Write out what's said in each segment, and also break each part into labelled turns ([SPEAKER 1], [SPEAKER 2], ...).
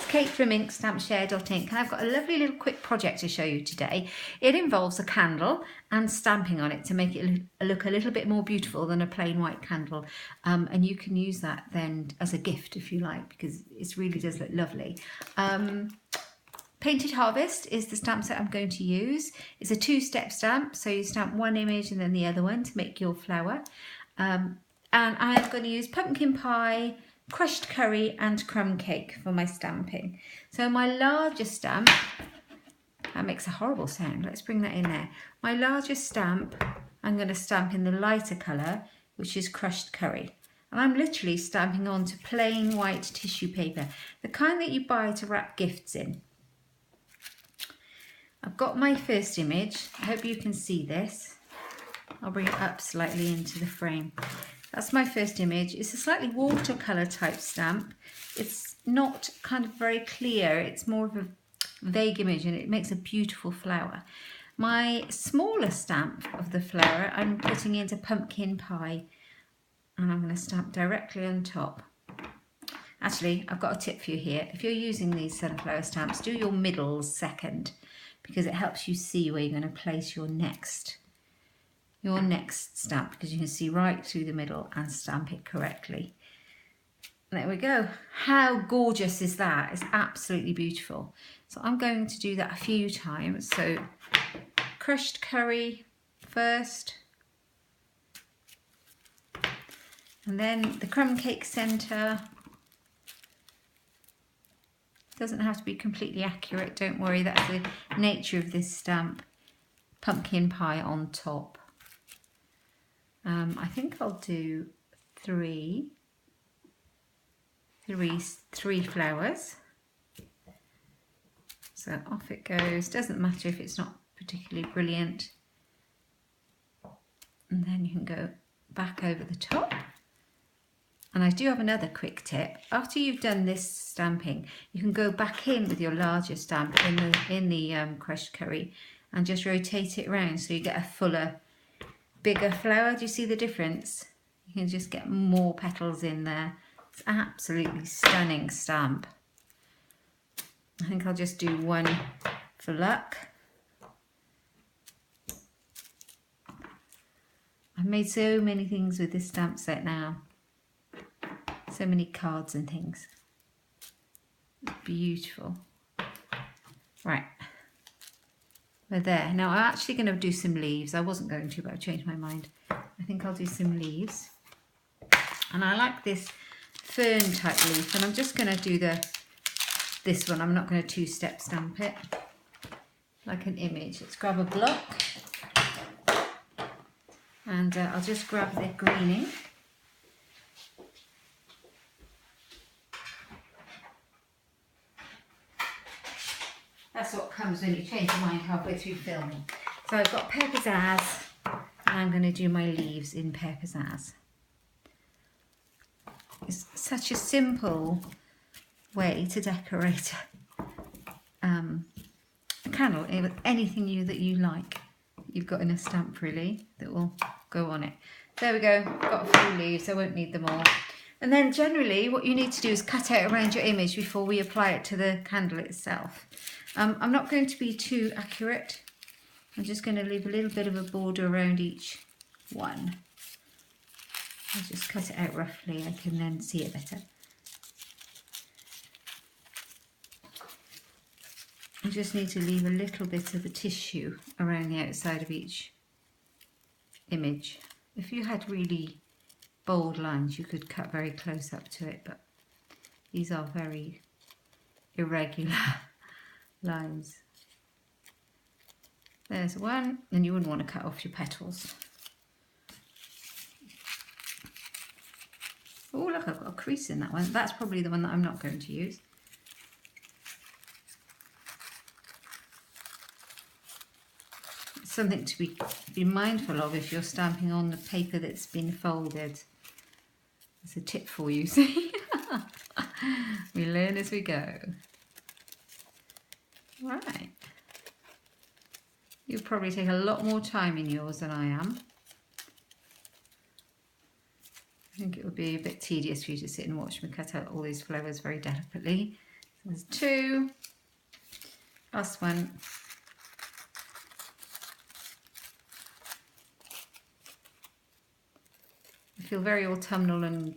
[SPEAKER 1] Kate from inkstampshare.ink, and I've got a lovely little quick project to show you today. It involves a candle and stamping on it to make it look a little bit more beautiful than a plain white candle, and you can use that then as a gift if you like, because it really does look lovely. Painted Harvest is the stamp set I'm going to use. It's a two-step stamp, so you stamp one image and then the other one to make your flower. And I am going to use pumpkin pie, crushed curry and crumb cake for my stamping. So my largest stamp, that makes a horrible sound, let's bring that in there. My largest stamp, I'm going to stamp in the lighter colour, which is crushed curry. And I'm literally stamping onto plain white tissue paper, the kind that you buy to wrap gifts in. I've got my first image. I hope you can see this. I'll bring it up slightly into the frame. That's my first image. It's a slightly watercolour type stamp. It's not kind of very clear. It's more of a vague image and it makes a beautiful flower. My smaller stamp of the flower I'm putting into pumpkin pie and I'm going to stamp directly on top. Actually, I've got a tip for you here. If you're using these sunflower stamps, do your middles second, because it helps you see where you're going to place your next stamp, because you can see right through the middle and stamp it correctly. There we go. How gorgeous is that? It's absolutely beautiful. So I'm going to do that a few times. So crushed curry first, and then the crumb cake centre. Doesn't have to be completely accurate, don't worry, that's the nature of this stamp. Pumpkin pie on top. I think I'll do three flowers. So off it goes. Doesn't matter if it's not particularly brilliant. And then you can go back over the top. And I do have another quick tip. After you've done this stamping, you can go back in with your larger stamp in the crushed curry and just rotate it around so you get a fuller, bigger flower. Do you see the difference? You can just get more petals in there. It's an absolutely stunning stamp. I think I'll just do one for luck. I've made so many things with this stamp set now. So many cards and things. Beautiful. Right. We're there. Now I'm actually going to do some leaves. I wasn't going to, but I've changed my mind. I think I'll do some leaves. And I like this fern type leaf. And I'm just going to do this one. I'm not going to two-step stamp it. Like an image. Let's grab a block. And I'll just grab the greening. That's what comes when you change your mind halfway through filming. So I've got Pear Pizzazz, and I'm going to do my leaves in Pear Pizzazz. It's such a simple way to decorate a candle with anything that you like. You've got in a stamp really that will go on it. There we go, got a few leaves, I won't need them all. And then generally what you need to do is cut out around your image before we apply it to the candle itself. I'm not going to be too accurate. I'm just going to leave a little bit of a border around each one. I'll just cut it out roughly, I can then see it better. I just need to leave a little bit of the tissue around the outside of each image. If you had really bold lines, you could cut very close up to it, but these are very irregular lines. There's one, and you wouldn't want to cut off your petals. Oh look, I've got a crease in that one. That's probably the one that I'm not going to use. It's something to be mindful of if you're stamping on the paper that's been folded. It's a tip for you, see? We learn as we go. Right. You'll probably take a lot more time in yours than I am. I think it would be a bit tedious for you to sit and watch me cut out all these flowers very delicately. There's 2. Last one. I feel very autumnal and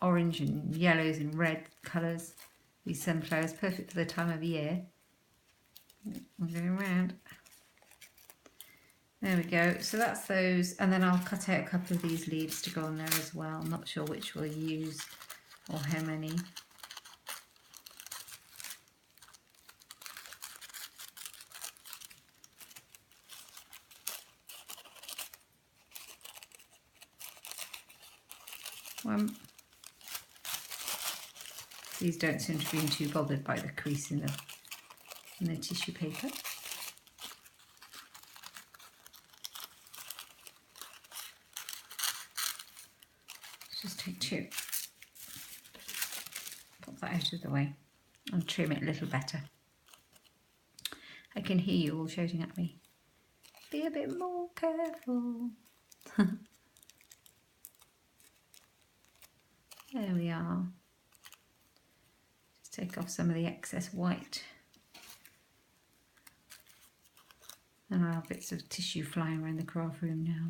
[SPEAKER 1] orange and yellows and red colours. These sunflowers, perfect for the time of year. I'm going around. There we go. So that's those, and then I'll cut out a couple of these leaves to go on there as well. I'm not sure which we'll use or how many. These don't seem to be too bothered by the crease in the tissue paper. Let's just take 2. Pop that out of the way and trim it a little better. I can hear you all shouting at me. Be a bit more careful. There we are. Just take off some of the excess white. And I'll have bits of tissue flying around the craft room now.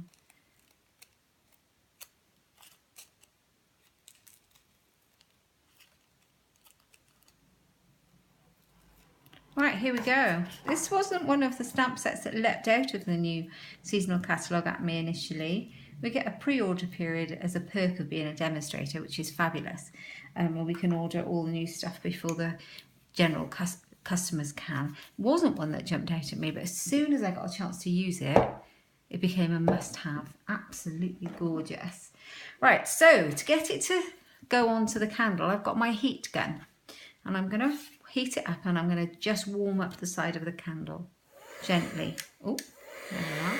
[SPEAKER 1] Right, here we go. This wasn't one of the stamp sets that leapt out of the new seasonal catalogue at me initially. We get a pre-order period as a perk of being a demonstrator, which is fabulous. Where we can order all the new stuff before the general customers can. It wasn't one that jumped out at me, but as soon as I got a chance to use it, it became a must-have. Absolutely gorgeous. Right, so to get it to go onto the candle, I've got my heat gun. And I'm going to heat it up and I'm going to just warm up the side of the candle gently. Oh, there we are.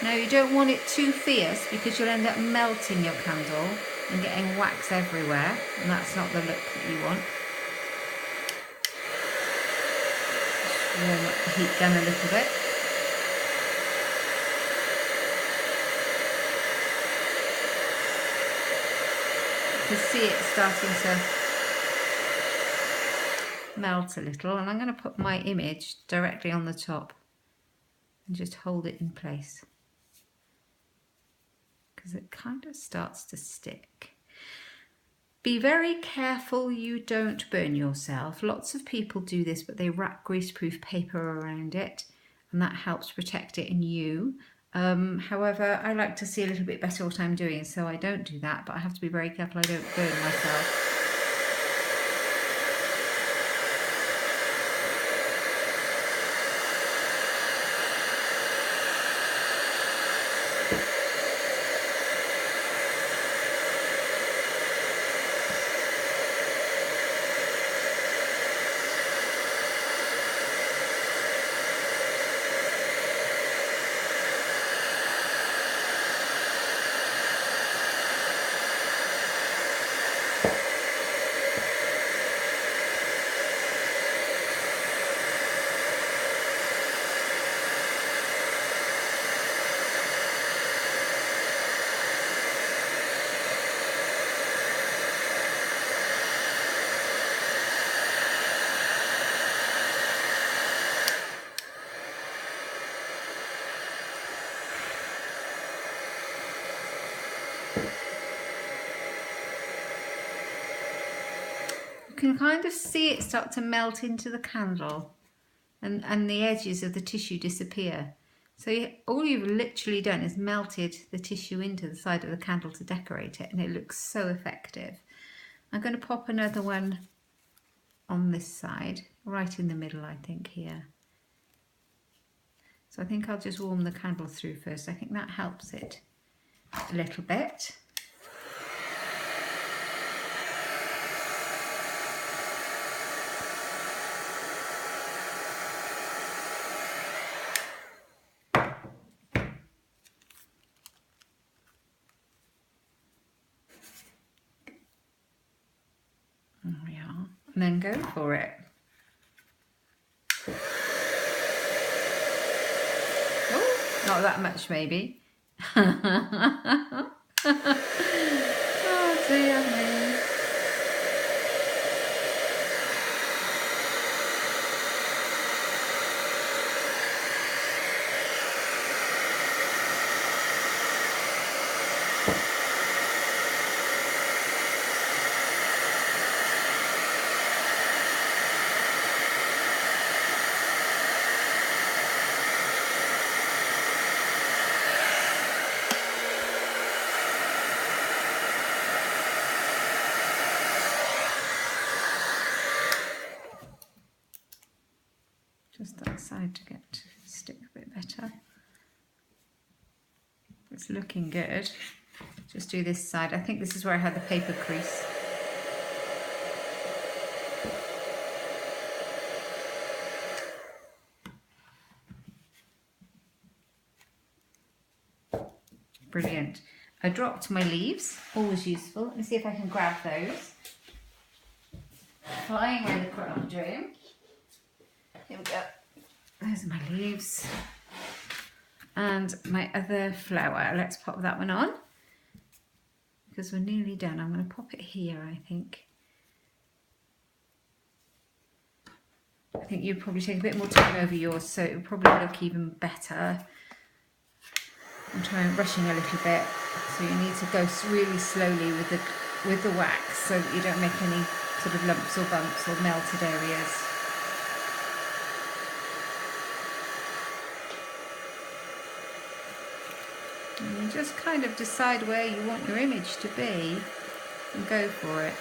[SPEAKER 1] Now you don't want it too fierce because you'll end up melting your candle and getting wax everywhere, and that's not the look that you want. Just warm up the heat gun a little bit. You can see it starting to melt a little, and I'm going to put my image directly on the top and just hold it in place because it kind of starts to stick. Be very careful you don't burn yourself. Lots of people do this, but they wrap greaseproof paper around it and that helps protect it and you. However, I like to see a little bit better what I'm doing, so I don't do that, but I have to be very careful I don't burn myself. You can kind of see it start to melt into the candle and the edges of the tissue disappear. So all you've literally done is melted the tissue into the side of the candle to decorate it, and it looks so effective. I'm going to pop another one on this side, right in the middle I think here. So I think I'll just warm the candle through first. I think that helps it a little bit. There we are. And then go for it. Oh, not that much maybe. Oh dear me. side to get to stick a bit better. It's looking good. Just do this side. I think this is where I had the paper crease. Brilliant. I dropped my leaves, always useful. Let me see if I can grab those. Flying around the craft room. Here we go. There's my leaves. And my other flower. Let's pop that one on. Because we're nearly done. I'm going to pop it here, I think. I think you'd probably take a bit more time over yours, so it would probably look even better. I'm rushing a little bit, so you need to go really slowly with the wax so that you don't make any sort of lumps or bumps or melted areas. And you just kind of decide where you want your image to be and go for it.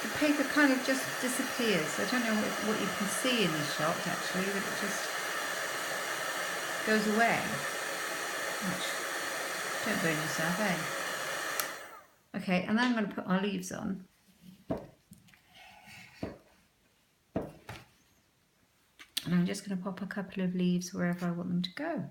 [SPEAKER 1] The paper kind of just disappears. I don't know what you can see in this shot actually, but it just goes away. Which, don't burn yourself, eh? Okay, and then I'm going to put our leaves on. And I'm just going to pop a couple of leaves wherever I want them to go.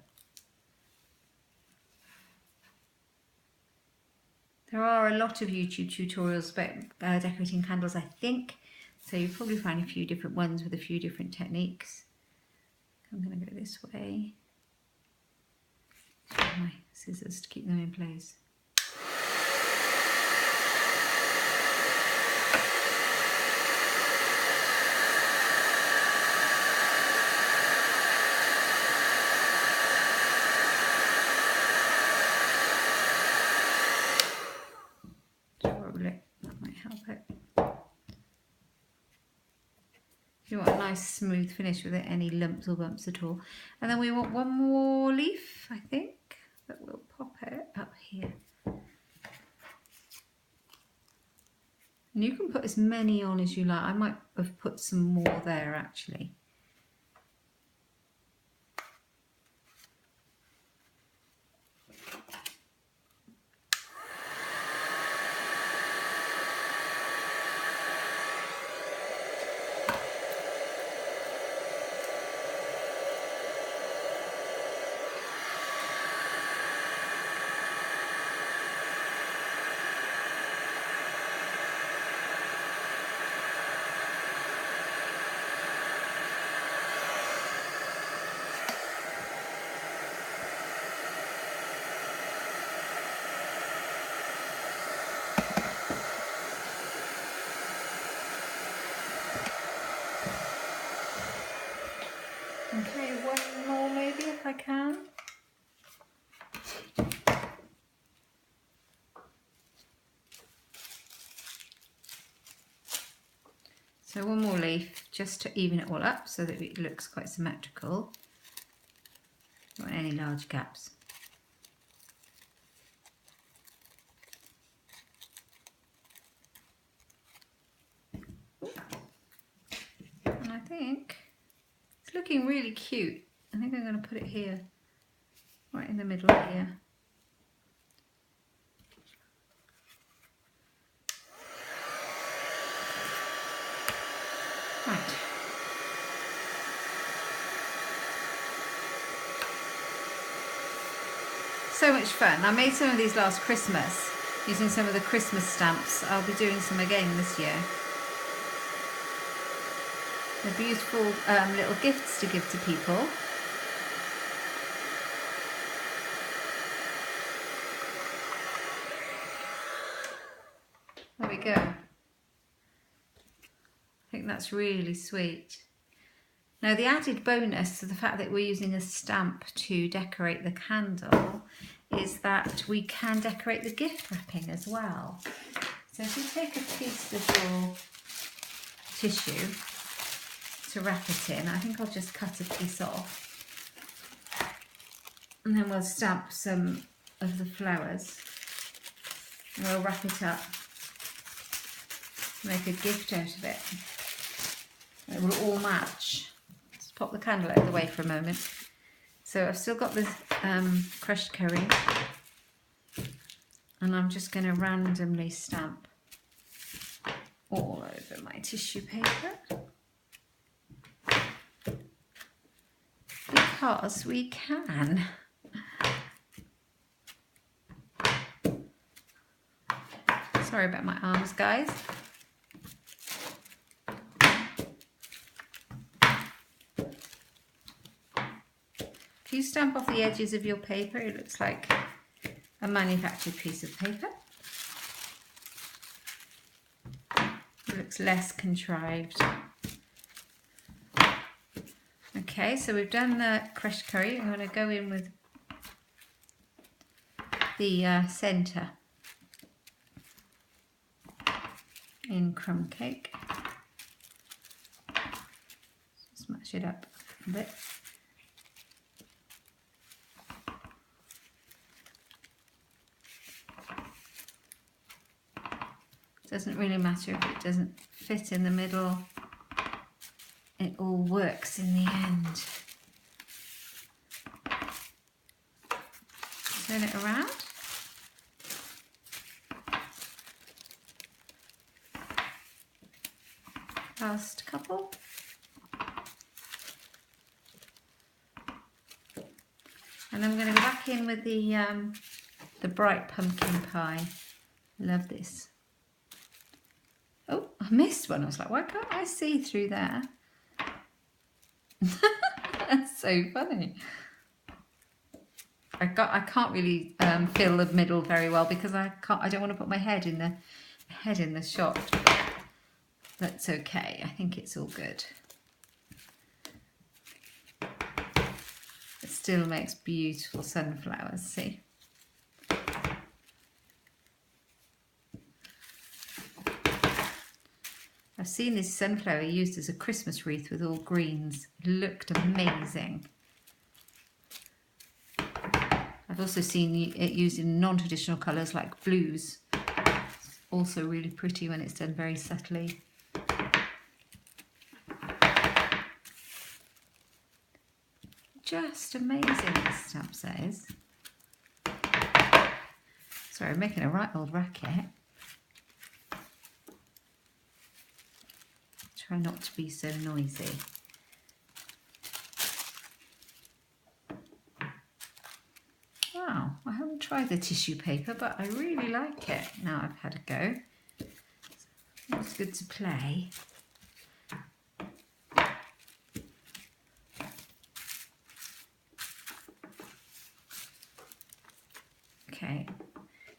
[SPEAKER 1] There are a lot of YouTube tutorials about decorating candles, I think. So you'll probably find a few different ones with a few different techniques. I'm going to go this way. Use my scissors to keep them in place. You want a nice smooth finish without any lumps or bumps at all. And then we want one more leaf, I think, but we'll pop it up here. And you can put as many on as you like. I might have put some more there actually. Okay, one more maybe if I can. So one more leaf just to even it all up so that it looks quite symmetrical. Don't want any large gaps. And I think it's looking really cute. I think I'm going to put it here, right in the middle here. Right. So much fun. I made some of these last Christmas using some of the Christmas stamps. I'll be doing some again this year. They're beautiful little gifts to give to people. There we go. I think that's really sweet. Now the added bonus to the fact that we're using a stamp to decorate the candle is that we can decorate the gift wrapping as well. So if you take a piece of your tissue to wrap it in, I think I'll just cut a piece off. And then we'll stamp some of the flowers. And we'll wrap it up. Make a gift out of it. It will all match. Let's pop the candle out of the way for a moment. So I've still got this crushed curry. And I'm just going to randomly stamp all over my tissue paper. Because we can. Sorry about my arms, guys. If you stamp off the edges of your paper, it looks like a manufactured piece of paper. It looks less contrived. Okay, so we've done the crushed curry. I'm going to go in with the centre in crumb cake. Smash it up a bit. Doesn't really matter if it doesn't fit in the middle. It all works in the end. Turn it around. Last couple. And I'm going to go back in with the bright pumpkin pie. Love this. Oh, I missed one. I was like, why can't I see through there? That's so funny. I can't really fill the middle very well because I don't want to put my head in the shot. That's okay. I think it's all good. It still makes beautiful sunflowers. See. I've seen this sunflower used as a Christmas wreath with all greens. It looked amazing. I've also seen it used in non-traditional colours like blues. It's also really pretty when it's done very subtly. Just amazing, this stamp says. Sorry, I'm making a right old racket. Try not to be so noisy. Wow, I haven't tried the tissue paper, but I really like it now I've had a go. It's good to play. Okay,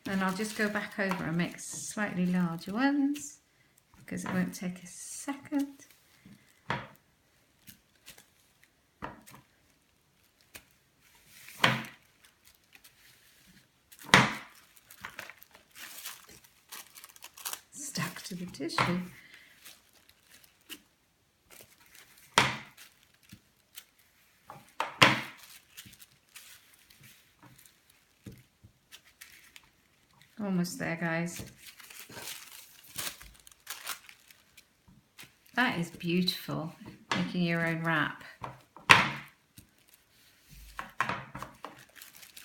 [SPEAKER 1] then I'll just go back over and make slightly larger ones because it won't take a second. Stuck to the tissue. Almost there, guys. That is beautiful, making your own wrap.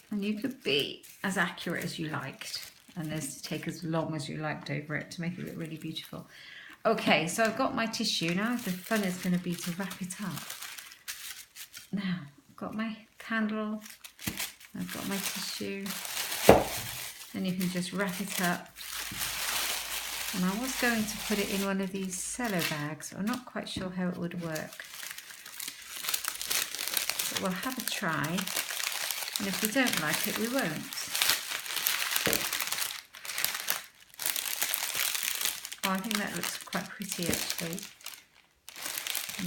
[SPEAKER 1] And you could be as accurate as you liked, and this take as long as you liked over it to make it look really beautiful. Okay, so I've got my tissue now. The fun is going to be to wrap it up. Now, I've got my candle, I've got my tissue, and you can just wrap it up And I was going to put it in one of these cello bags. I'm not quite sure how it would work. But we'll have a try. And if we don't like it, we won't. Oh, I think that looks quite pretty actually.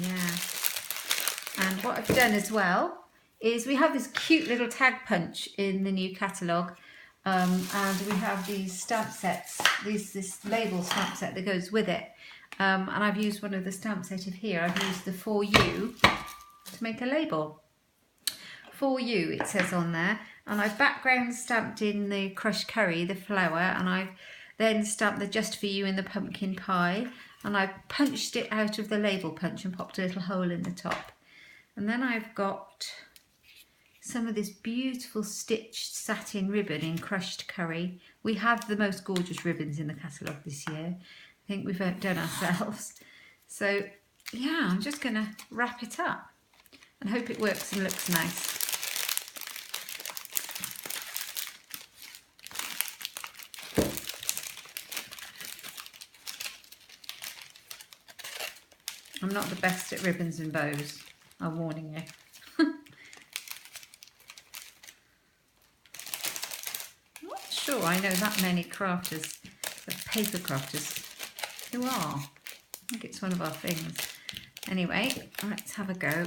[SPEAKER 1] Yeah. And what I've done as well is we have this cute little tag punch in the new catalogue, and we have these stamp sets, this label stamp set that goes with it, and I've used one of the stamp set of here. I've used the For You to make a label. For You, it says on there, and I've background stamped in the crushed curry, the flower, and I've then stamped the Just For You in the pumpkin pie, and I've punched it out of the label punch and popped a little hole in the top. And then I've got some of this beautiful stitched satin ribbon in crushed curry. We have the most gorgeous ribbons in the catalogue this year. I think we've outdone ourselves. So yeah, I'm just going to wrap it up and hope it works and looks nice. I'm not the best at ribbons and bows, I'm warning you. I'm not sure I know that many crafters, paper crafters, who are. I think it's one of our things. Anyway, let's have a go.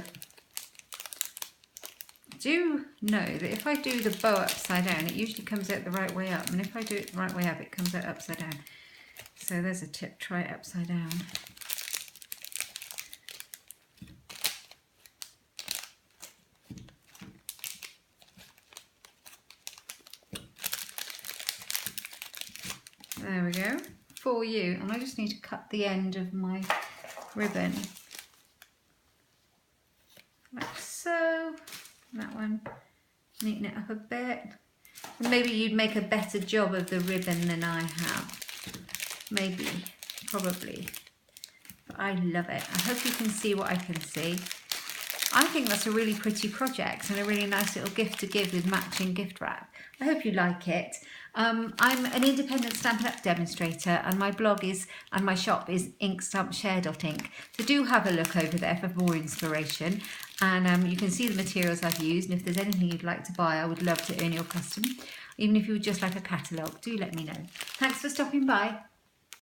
[SPEAKER 1] I do know that if I do the bow upside down, it usually comes out the right way up, and if I do it the right way up, it comes out upside down. So there's a tip, try it upside down. There we go, For You, and I just need to cut the end of my ribbon like so. That one, neaten it up a bit. Maybe you'd make a better job of the ribbon than I have. Maybe, probably. But I love it. I hope you can see what I can see. I think that's a really pretty project and a really nice little gift to give with matching gift wrap. I hope you like it. I'm an independent Stampin' Up demonstrator, and my blog is, and my shop is inkstampshare.ink. So do have a look over there for more inspiration, and you can see the materials I've used, and if there's anything you'd like to buy, I would love to earn your custom. Even if you would just like a catalogue, do let me know. Thanks for stopping by.